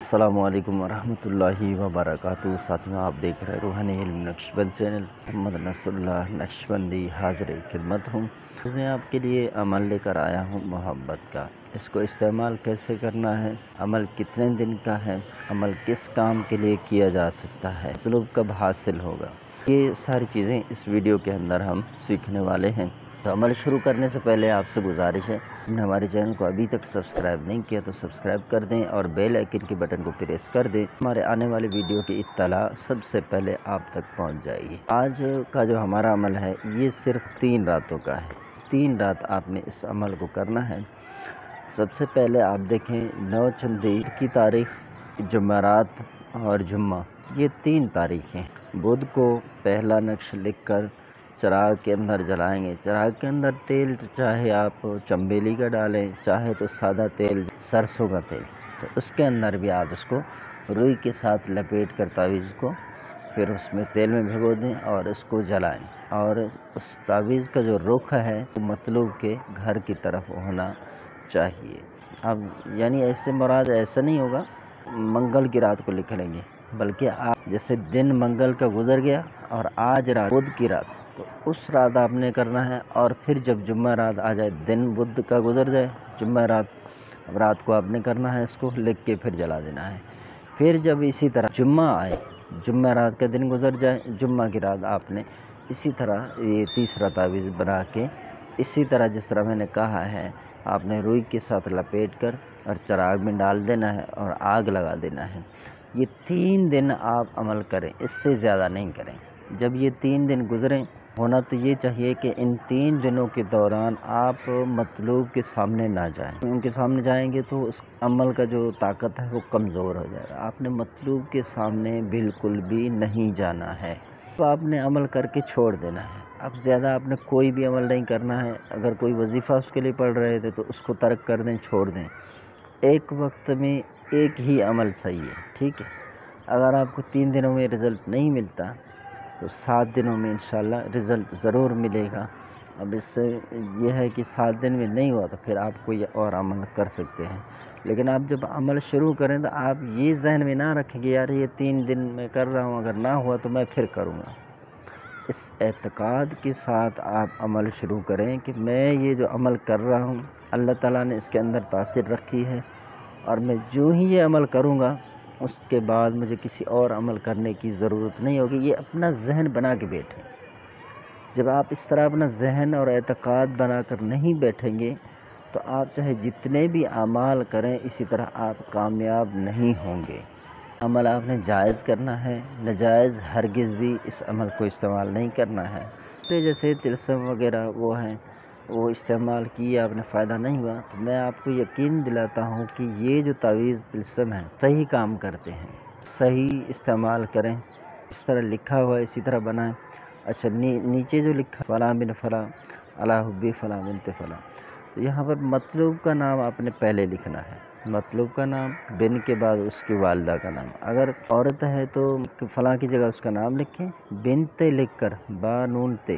السلام علیکم ورحمۃ اللہ وبرکاتہ۔ ساتھیوں، آپ دیکھ رہے روحانی علم نقشبند چینل۔ محمد نصر اللہ نقشبندی حاضر خدمت ہوں۔ میں آپ کے لیے عمل لے کر آیا ہوں محبت کا۔ اس کو استعمال کیسے کرنا ہے، عمل کتنے دن کا ہے، عمل کس کام کے لیے کیا جا سکتا ہے، مطلوب کب حاصل ہوگا، یہ ساری چیزیں اس ویڈیو کے اندر ہم سیکھنے والے ہیں۔ تو عمل شروع کرنے سے پہلے آپ سے گزارش ہے، ہم نے ہمارے چینل کو ابھی تک سبسکرائب نہیں کیا تو سبسکرائب کر دیں اور بیل آئیکن کے بٹن کو پریس کر دیں۔ ہمارے آنے والے ویڈیو کی اطلاع سب سے پہلے آپ تک پہنچ جائے گی۔ آج کا جو ہمارا عمل ہے یہ صرف 3 راتوں کا ہے۔ 3 رات آپ نے اس عمل کو کرنا ہے۔ سب سے پہلے آپ دیکھیں 9 چندی کی تاریخ، جمعرات اور جمعہ، یہ 3 تاریخیں۔ بدھ کو پہلا نقش لکھ کر چراغ کے اندر جلائیں گے۔ چراغ کے اندر تیل چاہے آپ چنبیلی کا ڈالیں، چاہے تو سادہ تیل، سرسوں کا تیل، تو اس کے اندر بھی آپ اس کو روئی کے ساتھ لپیٹ کر تعویذ کو پھر اس میں تیل میں بھگو دیں اور اس کو جلائیں۔ اور اس تعویذ کا جو رخ ہے وہ مطلوب کے گھر کی طرف ہونا چاہیے۔ اب یعنی ایسے مراد ایسا نہیں ہوگا منگل کی رات کو لکھ لیں گے، بلکہ آپ جیسے دن منگل کا گزر گیا اور آج رات بدھ کی رات، تو اس رات آپ نے کرنا ہے۔ اور پھر جب جمعہ رات آ جائے، دن بدھ کا گزر جائے، جمعہ رات، اب رات کو آپ نے کرنا ہے، اس کو لکھ کے پھر جلا دینا ہے۔ پھر جب اسی طرح جمعہ آئے، جمعہ رات کا دن گزر جائے، جمعہ کی رات آپ نے اسی طرح یہ تیسرا تعویذ بنا کے اسی طرح جس طرح میں نے کہا ہے آپ نے روئی کے ساتھ لپیٹ کر اور چراغ میں ڈال دینا ہے اور آگ لگا دینا ہے۔ یہ 3 دن آپ عمل کریں، اس سے زیادہ نہیں کریں۔ جب یہ 3 دن گزریں، ہونا تو یہ چاہیے کہ ان 3 دنوں کے دوران آپ مطلوب کے سامنے نہ جائیں۔ ان کے سامنے جائیں گے تو اس عمل کا جو طاقت ہے وہ کمزور ہو جائے گا۔ آپ نے مطلوب کے سامنے بالکل بھی نہیں جانا ہے، تو آپ نے عمل کر کے چھوڑ دینا ہے۔ اب زیادہ آپ نے کوئی بھی عمل نہیں کرنا ہے۔ اگر کوئی وظیفہ اس کے لیے پڑھ رہے تھے تو اس کو ترک کر دیں، چھوڑ دیں۔ ایک وقت میں ایک ہی عمل صحیح ہے، ٹھیک ہے۔ اگر آپ کو 3 دنوں میں رزلٹ نہیں ملتا تو 7 دنوں میں انشاءاللہ رزلٹ ضرور ملے گا۔ اب اس سے یہ ہے کہ 7 دن میں نہیں ہوا تو پھر آپ کوئی اور عمل کر سکتے ہیں، لیکن آپ جب عمل شروع کریں تو آپ یہ ذہن میں نہ رکھیں کہ یار یہ 3 دن میں کر رہا ہوں، اگر نہ ہوا تو میں پھر کروں گا۔ اس اعتقاد کے ساتھ آپ عمل شروع کریں کہ میں یہ جو عمل کر رہا ہوں اللہ تعالیٰ نے اس کے اندر تاثیر رکھی ہے، اور میں جو ہی یہ عمل کروں گا اس کے بعد مجھے کسی اور عمل کرنے کی ضرورت نہیں ہوگی۔ یہ اپنا ذہن بنا کے بیٹھیں۔ جب آپ اس طرح اپنا ذہن اور اعتقاد بنا کر نہیں بیٹھیں گے تو آپ چاہے جتنے بھی اعمال کریں اسی طرح آپ کامیاب نہیں ہوں گے۔ عمل آپ نے جائز کرنا ہے، ناجائز ہرگز بھی اس عمل کو استعمال نہیں کرنا ہے۔ جیسے طلسم وغیرہ وہ ہیں، وہ استعمال کیے، آپ نے فائدہ نہیں ہوا، تو میں آپ کو یقین دلاتا ہوں کہ یہ جو تعویذ طلسم ہیں صحیح کام کرتے ہیں، صحیح استعمال کریں، اس طرح لکھا ہوا ہے اسی طرح بنائیں۔ اچھا، نیچے جو لکھا فلاں بن فلاں علی حبی فلاں بنت فلاں، تو یہاں پر مطلوب کا نام آپ نے پہلے لکھنا ہے، مطلوب کا نام، بن کے بعد اس کی والدہ کا نام۔ اگر عورت ہے تو فلاں کی جگہ اس کا نام لکھیں، بنت لکھ کر با نون تے،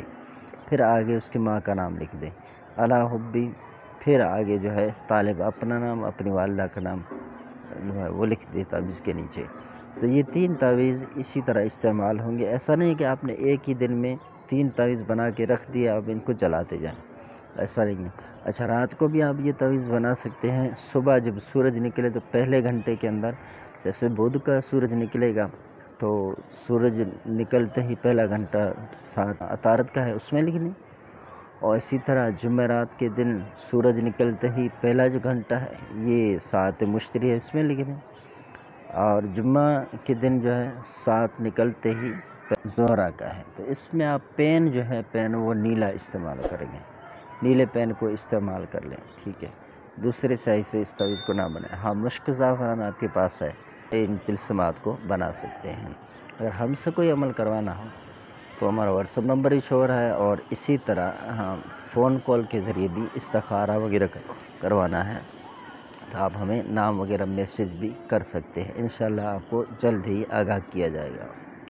پھر آگے اس کی ماں کا نام لکھ دیں، علی حبی، پھر آگے جو ہے طالب اپنا نام، اپنی والدہ کا نام جو ہے وہ لکھ دے تعویذ کے نیچے۔ تو یہ 3 تعویذ اسی طرح استعمال ہوں گے۔ ایسا نہیں کہ آپ نے ایک ہی دن میں 3 تعویذ بنا کے رکھ دیا، اب ان کو جلاتے جائیں، ایسا نہیں ہے۔ اچھا، رات کو بھی آپ یہ تعویذ بنا سکتے ہیں۔ صبح جب سورج نکلے تو پہلے گھنٹے کے اندر، جیسے بدھ کا سورج نکلے گا تو سورج نکلتے ہی پہلا گھنٹہ 7 عطارد کا ہے اس میں لکھ لیں، اور اسی طرح جمعرات کے دن سورج نکلتے ہی پہلا جو گھنٹہ ہے یہ 7 مشتری ہے، اس میں لکھ لیں، اور جمعہ کے دن جو ہے 7 نکلتے ہی زہرہ کا ہے۔ تو اس میں آپ پین جو ہے، پین وہ نیلا استعمال کریں گے، نیلے پین کو استعمال کر لیں، ٹھیک ہے۔ دوسرے سیاہی سے اس تعویذ کو نہ بنائیں۔ ہاں، مشک زعفران آپ کے پاس ہے، ان طلسمات کو بنا سکتے ہیں۔ اگر ہم سے کوئی عمل کروانا ہو تو ہمارا واٹس ایپ نمبر ہی شور ہے، اور اسی طرح ہاں فون کال کے ذریعے بھی استخارہ وغیرہ کروانا ہے تو آپ ہمیں نام وغیرہ میسج بھی کر سکتے ہیں، انشاءاللہ آپ کو جلد ہی آگاہ کیا جائے گا۔